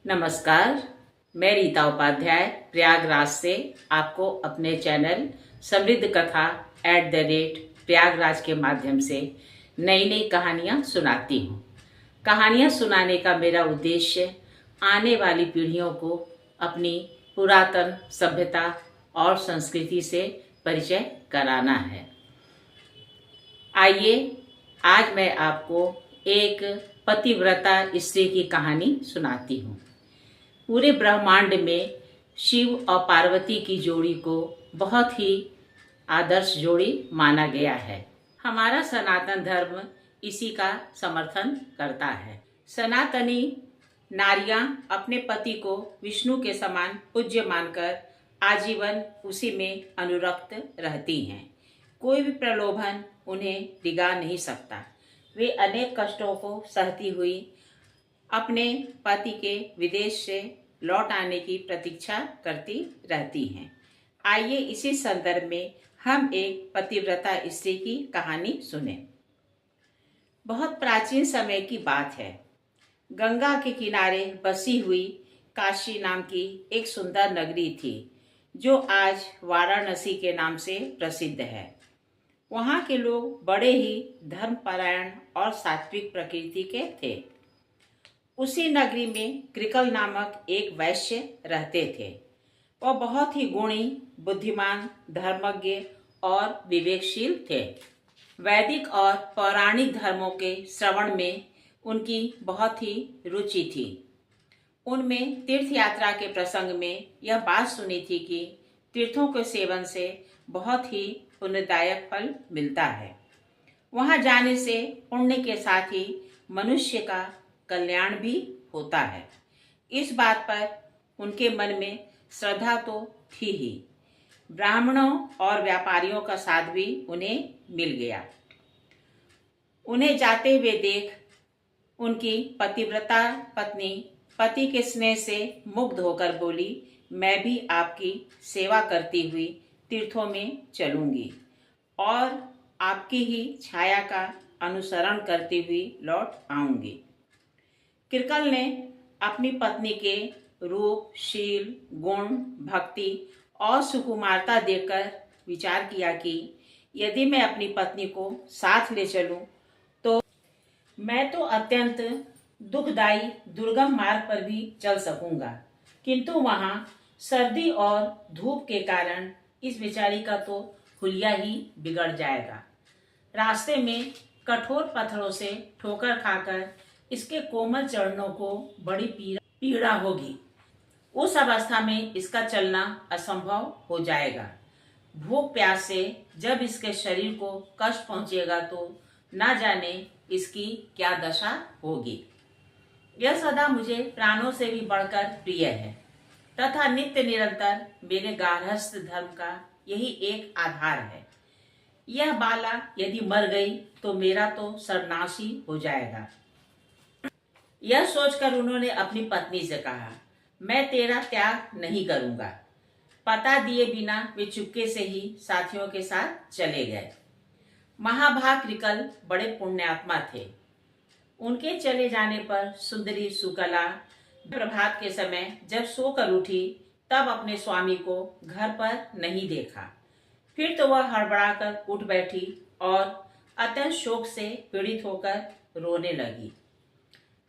नमस्कार। मैं रीता उपाध्याय प्रयागराज से आपको अपने चैनल समृद्ध कथा @प्रयागराज के माध्यम से नई नई कहानियाँ सुनाती हूँ। कहानियाँ सुनाने का मेरा उद्देश्य आने वाली पीढ़ियों को अपनी पुरातन सभ्यता और संस्कृति से परिचय कराना है। आइए आज मैं आपको एक पतिव्रता स्त्री की कहानी सुनाती हूँ। पूरे ब्रह्मांड में शिव और पार्वती की जोड़ी को बहुत ही आदर्श जोड़ी माना गया है। हमारा सनातन धर्म इसी का समर्थन करता है। सनातनी नारियां अपने पति को विष्णु के समान पूज्य मानकर आजीवन उसी में अनुरक्त रहती हैं। कोई भी प्रलोभन उन्हें डिगा नहीं सकता। वे अनेक कष्टों को सहती हुई अपने पति के विदेश से लौट आने की प्रतीक्षा करती रहती हैं। आइए इसी संदर्भ में हम एक पतिव्रता स्त्री की कहानी सुने। बहुत प्राचीन समय की बात है। गंगा के किनारे बसी हुई काशी नाम की एक सुंदर नगरी थी, जो आज वाराणसी के नाम से प्रसिद्ध है। वहाँ के लोग बड़े ही धर्मपरायण और सात्विक प्रकृति के थे। उसी नगरी में कृकल नामक एक वैश्य रहते थे। वह बहुत ही गुणी, बुद्धिमान, धर्मज्ञ और विवेकशील थे। वैदिक और पौराणिक धर्मों के श्रवण में उनकी बहुत ही रुचि थी। उनमें तीर्थ यात्रा के प्रसंग में यह बात सुनी थी कि तीर्थों के सेवन से बहुत ही पुण्यदायक फल मिलता है। वहां जाने से पुण्य के साथ ही मनुष्य का कल्याण भी होता है। इस बात पर उनके मन में श्रद्धा तो थी ही। ब्राह्मणों और व्यापारियों का साथ भी उन्हें मिल गया। उन्हें जाते हुए देख उनकी पतिव्रता पत्नी पति के स्नेह से मुग्ध होकर बोली, मैं भी आपकी सेवा करती हुई तीर्थों में चलूंगी और आपकी ही छाया का अनुसरण करती हुई लौट आऊंगी। कृकल ने अपनी पत्नी के रूप, शील, गुण, भक्ति और सुकुमारता देखकर विचार किया कि यदि मैं अपनी पत्नी को साथ ले चलूं तो मैं तो अत्यंत दुखदायी दुर्गम मार्ग पर भी चल सकूंगा, किंतु वहां सर्दी और धूप के कारण इस बेचारी का तो हुलिया ही बिगड़ जाएगा। रास्ते में कठोर पत्थरों से ठोकर खाकर इसके कोमल चरणों को बड़ी पीड़ा होगी। उस अवस्था में इसका चलना असंभव हो जाएगा। भूख प्यास से जब इसके शरीर को कष्ट पहुंचेगा तो ना जाने इसकी क्या दशा होगी। यह सदा मुझे प्राणों से भी बढ़कर प्रिय है तथा नित्य निरंतर मेरे गार्हस्थ धर्म का यही एक आधार है। यह बाला यदि मर गई तो मेरा तो सर्वनाशी हो जाएगा। यह सोचकर उन्होंने अपनी पत्नी से कहा, मैं तेरा त्याग नहीं करूंगा। पता दिए बिना वे चुपके से ही साथियों के साथ चले गए। महाभाग कृकल बड़े पुण्यात्मा थे। उनके चले जाने पर सुंदरी सुकला प्रभात के समय जब सोकर उठी तब अपने स्वामी को घर पर नहीं देखा। फिर तो वह हड़बड़ाकर उठ बैठी और अत्यंत शोक से पीड़ित होकर रोने लगी।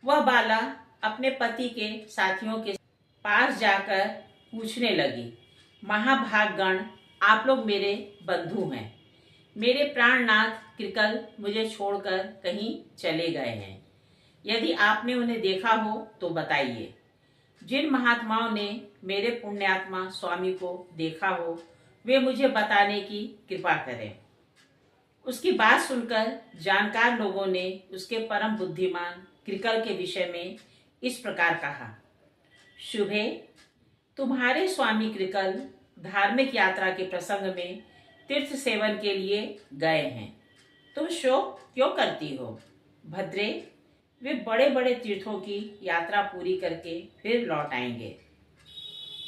वह बाला अपने पति के साथियों के पास जाकर पूछने लगी, महाभागगण, आप लोग मेरे बंधु हैं। मेरे प्राणनाथ कृकल मुझे छोड़कर कहीं चले गए हैं। यदि आपने उन्हें देखा हो तो बताइए। जिन महात्माओं ने मेरे पुण्यात्मा स्वामी को देखा हो वे मुझे बताने की कृपा करें। उसकी बात सुनकर जानकार लोगों ने उसके परम बुद्धिमान कृकल के विषय में इस प्रकार कहा, शुभे, तुम्हारे स्वामी कृकल धार्मिक यात्रा के प्रसंग में तीर्थ सेवन के लिए गए हैं। तुम शोक क्यों करती हो? भद्रे, वे बड़े बड़े तीर्थों की यात्रा पूरी करके फिर लौट आएंगे।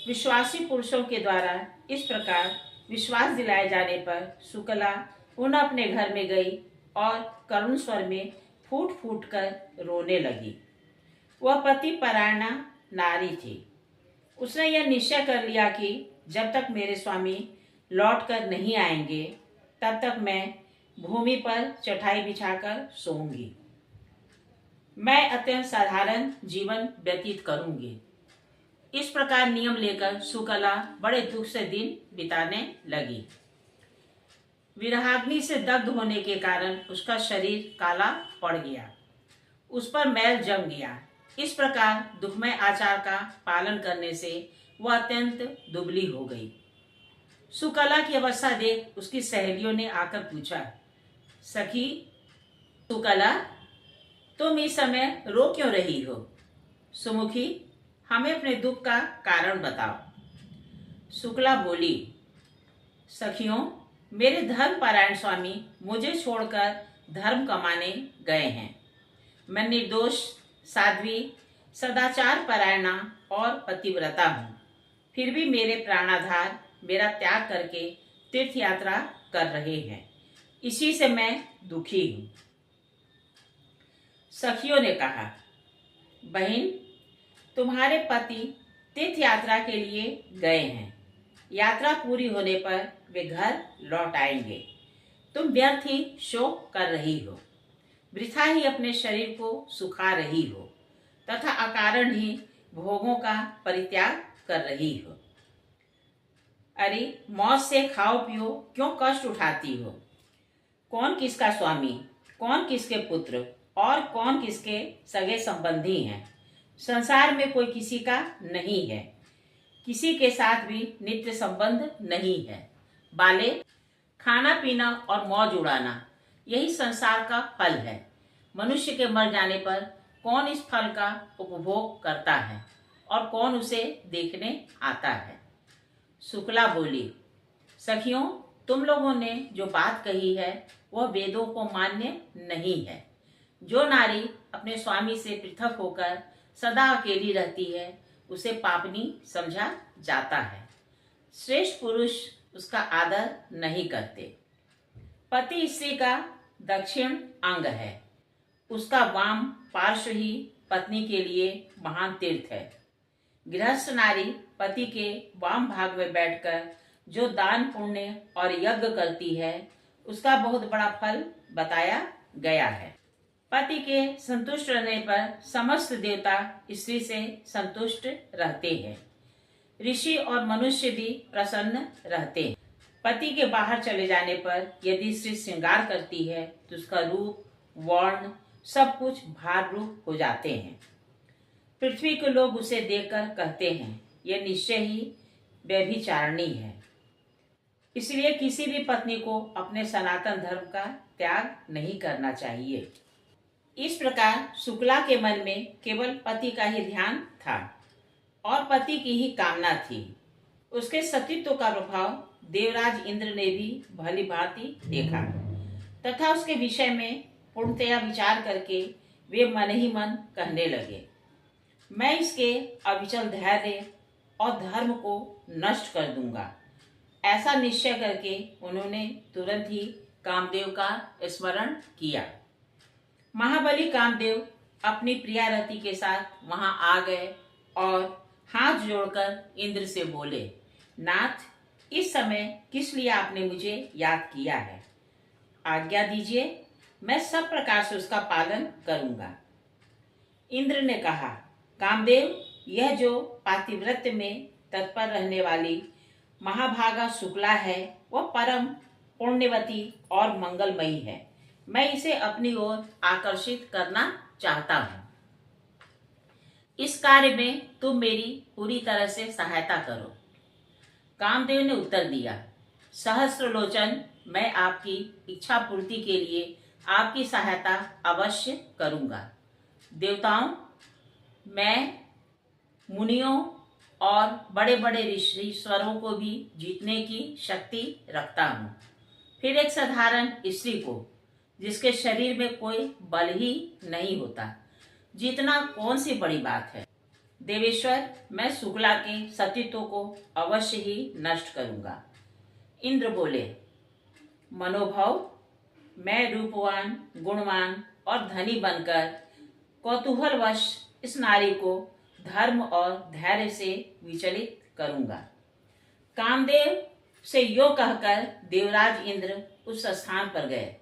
विश्वासी पुरुषों के द्वारा इस प्रकार विश्वास दिलाए जाने पर सुकला पुनः अपने घर में गई और करुण स्वर में फूट फूट कर रोने लगी। वह पति परायणा नारी थी। उसने यह निश्चय कर लिया कि जब तक मेरे स्वामी लौट कर नहीं आएंगे तब तक मैं भूमि पर चटाई बिछाकर सोऊंगी। मैं अत्यंत साधारण जीवन व्यतीत करूंगी। इस प्रकार नियम लेकर सुकला बड़े दुख से दिन बिताने लगी। विरहाग्नि से दग्ध होने के कारण उसका शरीर काला पड़ गया, उस पर मैल जम गया। इस प्रकार दुखमय आचार का पालन करने से वह अत्यंत दुबली हो गई। सुकला की अवस्था देख उसकी सहेलियों ने आकर पूछा, सखी सुकला, तुम इस समय रो क्यों रही हो? सुमुखी, हमें अपने दुख का कारण बताओ। शुक्ला बोली, सखियों, मेरे धर्म परायण स्वामी मुझे छोड़कर धर्म कमाने गए हैं। मैं निर्दोष, साध्वी, सदाचार परायणा और पतिव्रता हूँ। फिर भी मेरे प्राणाधार मेरा त्याग करके तीर्थ यात्रा कर रहे हैं। इसी से मैं दुखी हूँ। सखियों ने कहा, बहन, तुम्हारे पति तीर्थ यात्रा के लिए गए हैं। यात्रा पूरी होने पर वे घर लौट आएंगे। तुम व्यर्थ ही शोक कर रही हो, वृथा ही अपने शरीर को सुखा रही हो तथा अकारण ही भोगों का परित्याग कर रही हो। अरे, मौज से खाओ पियो क्यों कष्ट उठाती हो? कौन किसका स्वामी, कौन किसके पुत्र और कौन किसके सगे संबंधी हैं? संसार में कोई किसी का नहीं है, किसी के साथ भी नित्य संबंध नहीं है। बाले, खाना पीना और मौज उड़ाना यही संसार का फल है। मनुष्य के मर जाने पर कौन इस फल का उपभोग करता है और कौन उसे देखने आता है? शुक्ला बोली, सखियों, तुम लोगों ने जो बात कही है वह वेदों को मान्य नहीं है। जो नारी अपने स्वामी से पृथक होकर सदा अकेली रहती है उसे पापनी समझा जाता है। श्रेष्ठ पुरुष उसका आदर नहीं करते। पति स्त्री का दक्षिण अंग है, उसका वाम पार्श्व ही पत्नी के लिए महान तीर्थ है। गृहस्थ नारी पति के वाम भाग में बैठकर जो दान पुण्य और यज्ञ करती है उसका बहुत बड़ा फल बताया गया है। पति के संतुष्ट रहने पर समस्त देवता स्त्री से संतुष्ट रहते हैं। ऋषि और मनुष्य भी प्रसन्न रहते हैं। पति के बाहर चले जाने पर यदि स्त्री श्रृंगार करती है तो उसका रूप, वर्ण सब कुछ भार रूप हो जाते हैं। पृथ्वी के लोग उसे देखकर कहते हैं, यह निश्चय ही व्यभिचारिणी है। इसलिए किसी भी पत्नी को अपने सनातन धर्म का त्याग नहीं करना चाहिए। इस प्रकार शुक्ला के मन में केवल पति का ही ध्यान था और पति की ही कामना थी। उसके सतीत्व का प्रभाव देवराज इंद्र ने भी भली भांति देखा तथा उसके विषय में पूर्णतया विचार करके वे मन ही मन कहने लगे, मैं इसके अविचल धैर्य और धर्म को नष्ट कर दूंगा। ऐसा निश्चय करके उन्होंने तुरंत ही कामदेव का स्मरण किया। महाबली कामदेव अपनी प्रिया रति के साथ वहां आ गए और हाथ जोड़कर इंद्र से बोले, नाथ, इस समय किस लिए आपने मुझे याद किया है? आज्ञा दीजिए, मैं सब प्रकार से उसका पालन करूंगा। इंद्र ने कहा, कामदेव, यह जो पातिव्रत्य में तत्पर रहने वाली महाभागा शुक्ला है वह परम पुण्यवती और मंगलमयी है। मैं इसे अपनी ओर आकर्षित करना चाहता हूँ। इस कार्य में तुम मेरी पूरी तरह से सहायता करो। कामदेव ने उत्तर दिया, सहस्त्रलोचन, मैं आपकी इच्छा पूर्ति के लिए आपकी सहायता अवश्य करूंगा। देवताओं, मैं मुनियों और बड़े बड़े ऋषीश्वरों को भी जीतने की शक्ति रखता हूँ। फिर एक साधारण स्त्री को जिसके शरीर में कोई बल ही नहीं होता जीतना कौन सी बड़ी बात है? देवेश्वर, मैं शुक्ला के सतीत्व को अवश्य ही नष्ट करूंगा। इंद्र बोले, मनोभव, मैं रूपवान, गुणवान और धनी बनकर कौतूहलवश इस नारी को धर्म और धैर्य से विचलित करूंगा। कामदेव से यो कहकर देवराज इंद्र उस स्थान पर गए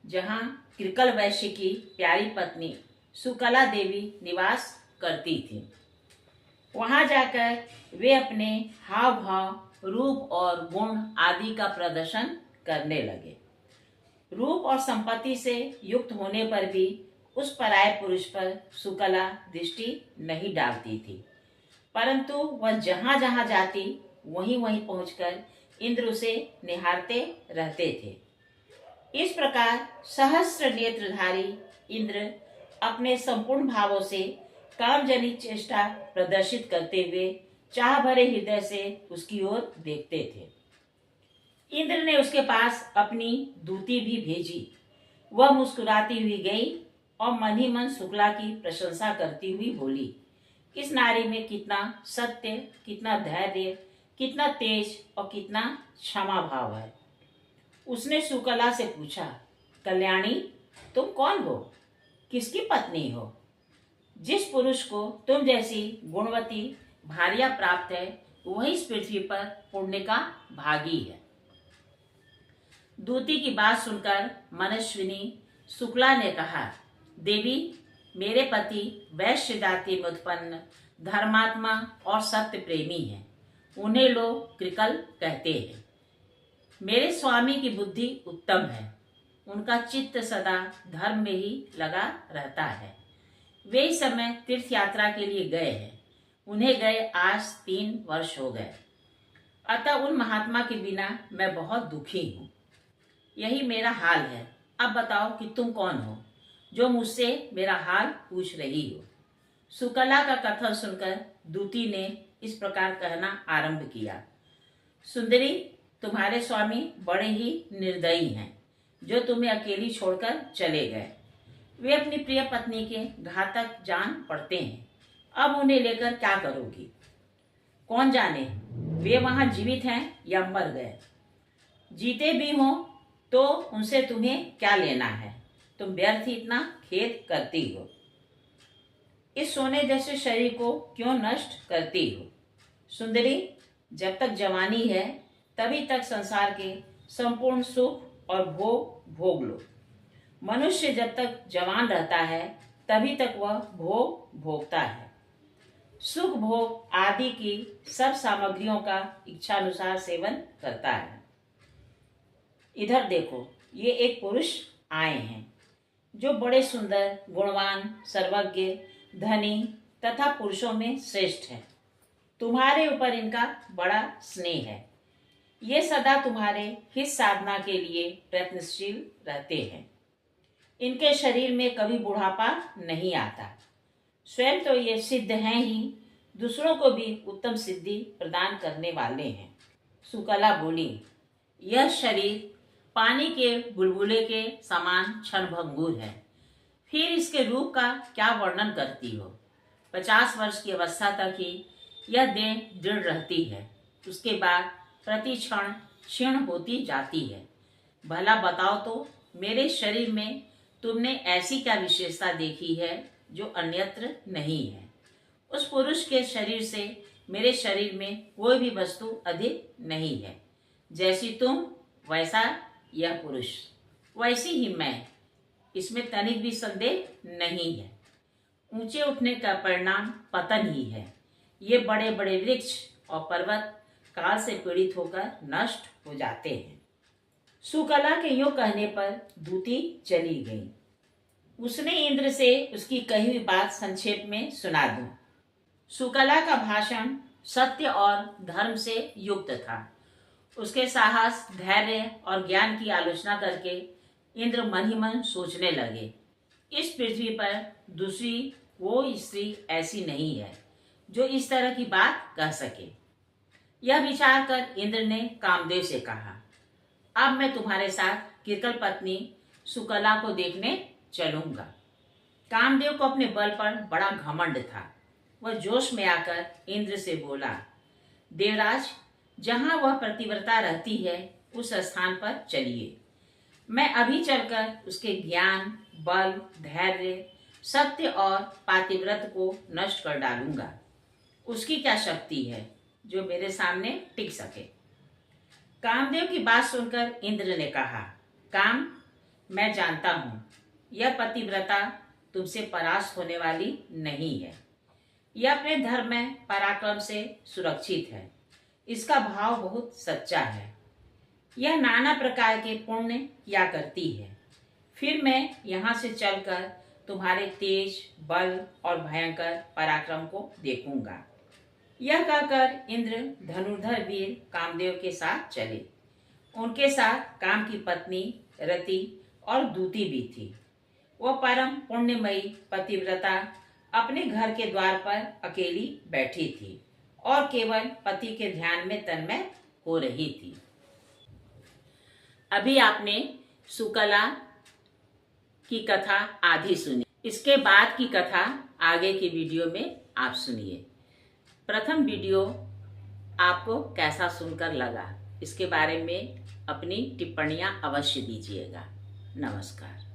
जहां कृकल वैश्य की प्यारी पत्नी सुकला देवी निवास करती थी। वहां जाकर वे अपने हाव भाव, रूप और गुण आदि का प्रदर्शन करने लगे। रूप और संपत्ति से युक्त होने पर भी उस पराये पुरुष पर सुकला दृष्टि नहीं डालती थी, परंतु वह जहां जहां जाती वहीं वहीं पहुंचकर इंद्र उसे निहारते रहते थे। इस प्रकार सहस्र नेत्रधारी इंद्र अपने संपूर्ण भावों से कामजनित चेष्टा प्रदर्शित करते हुए चाह भरे हृदय से उसकी ओर देखते थे। इंद्र ने उसके पास अपनी दूती भी भेजी। वह मुस्कुराती हुई गई और मन ही मन शुक्ला की प्रशंसा करती हुई बोली, इस नारी में कितना सत्य, कितना धैर्य, कितना तेज और कितना क्षमा भाव है। उसने शुक्ला से पूछा, कल्याणी, तुम कौन हो? किसकी पत्नी हो? जिस पुरुष को तुम जैसी गुणवती भार्या प्राप्त है वही इस पृथ्वी पर पुण्य का भागी है। दूती की बात सुनकर मनस्विनी शुक्ला ने कहा, देवी, मेरे पति वैश्य जाति में उत्पन्न धर्मात्मा और सत्य प्रेमी हैं। उन्हें लोग कृकल कहते हैं। मेरे स्वामी की बुद्धि उत्तम है। उनका चित्त सदा धर्म में ही लगा रहता है। वे इस समय तीर्थ यात्रा के लिए गए हैं। उन्हें गए आज 3 वर्ष हो गए। अतः उन महात्मा के बिना मैं बहुत दुखी हूँ। यही मेरा हाल है। अब बताओ कि तुम कौन हो जो मुझसे मेरा हाल पूछ रही हो। शुक्ला का कथन सुनकर दूती ने इस प्रकार कहना आरंभ किया, सुंदरी, तुम्हारे स्वामी बड़े ही निर्दयी हैं जो तुम्हें अकेली छोड़कर चले गए। वे अपनी प्रिय पत्नी के घातक जान पड़ते हैं। अब उन्हें लेकर क्या करोगी? कौन जाने वे वहां जीवित हैं या मर गए। जीते भी हों तो उनसे तुम्हें क्या लेना है? तुम व्यर्थ ही इतना खेद करती हो। इस सोने जैसे शरीर को क्यों नष्ट करती हो? सुंदरी, जब तक जवानी है तभी तक संसार के संपूर्ण सुख और भोग भोग लो। मनुष्य जब तक जवान रहता है तभी तक वह भोग भोगता है। सुख भोग आदि की सब सामग्रियों का इच्छानुसार सेवन करता है। इधर देखो, ये एक पुरुष आए हैं जो बड़े सुंदर, गुणवान, सर्वज्ञ, धनी तथा पुरुषों में श्रेष्ठ है। तुम्हारे ऊपर इनका बड़ा स्नेह है। ये सदा तुम्हारे हित साधना के लिए प्रयत्नशील रहते हैं। इनके शरीर में कभी बुढ़ापा नहीं आता। स्वयं तो ये सिद्ध हैं ही, दूसरों को भी उत्तम सिद्धि प्रदान करने वाले हैं। शुक्ला बोली, यह शरीर पानी के बुलबुले के समान क्षणभंगुर है। फिर इसके रूप का क्या वर्णन करती हो? 50 वर्ष की अवस्था तक ही यह देह दृढ़ रहती है। उसके बाद प्रति क्षण क्षीण होती जाती है। भला बताओ तो, मेरे शरीर में तुमने ऐसी क्या विशेषता देखी है जो अन्यत्र नहीं है? उस पुरुष के शरीर से मेरे शरीर में कोई भी वस्तु अधिक नहीं है। जैसी तुम वैसा यह पुरुष, वैसी ही मैं। इसमें तनिक भी संदेह नहीं है। ऊंचे उठने का परिणाम पतन ही है। ये बड़े बड़े वृक्ष और पर्वत काल से पीड़ित होकर नष्ट हो जाते हैं। शुक्ला के यूं कहने पर दूती चली गई। उसने इंद्र से उसकी कही हुई बात संक्षेप में सुना दूं। शुक्ला का भाषण सत्य और धर्म से युक्त था। उसके साहस, धैर्य और ज्ञान की आलोचना करके इंद्र मन ही मन सोचने लगे, इस पृथ्वी पर दूसरी वो स्त्री ऐसी नहीं है जो इस तरह की बात कह सके। यह विचार कर इंद्र ने कामदेव से कहा, अब मैं तुम्हारे साथ कृकल पत्नी शुक्ला को देखने चलूंगा। कामदेव को अपने बल पर बड़ा घमंड था। वह जोश में आकर इंद्र से बोला, देवराज, जहां वह प्रतिव्रता रहती है उस स्थान पर चलिए। मैं अभी चलकर उसके ज्ञान, बल, धैर्य, सत्य और पातिव्रत को नष्ट कर डालूंगा। उसकी क्या शक्ति है जो मेरे सामने टिक सके। कामदेव की बात सुनकर इंद्र ने कहा, काम, मैं जानता हूं यह पतिव्रता तुमसे परास्त होने वाली नहीं है। यह अपने धर्म में पराक्रम से सुरक्षित है। इसका भाव बहुत सच्चा है। यह नाना प्रकार के पुण्य किया करती है। फिर मैं यहाँ से चलकर तुम्हारे तेज, बल और भयंकर पराक्रम को देखूंगा। यह कहकर इंद्र धनुर्धर वीर कामदेव के साथ चले। उनके साथ काम की पत्नी रति और दूती भी थी। वह परम पुण्यमयी पतिव्रता अपने घर के द्वार पर अकेली बैठी थी और केवल पति के ध्यान में तन्मय हो रही थी। अभी आपने सुकला की कथा आधी सुनी। इसके बाद की कथा आगे की वीडियो में आप सुनिए। प्रथम वीडियो आपको कैसा सुनकर लगा, इसके बारे में अपनी टिप्पणियां अवश्य दीजिएगा। नमस्कार।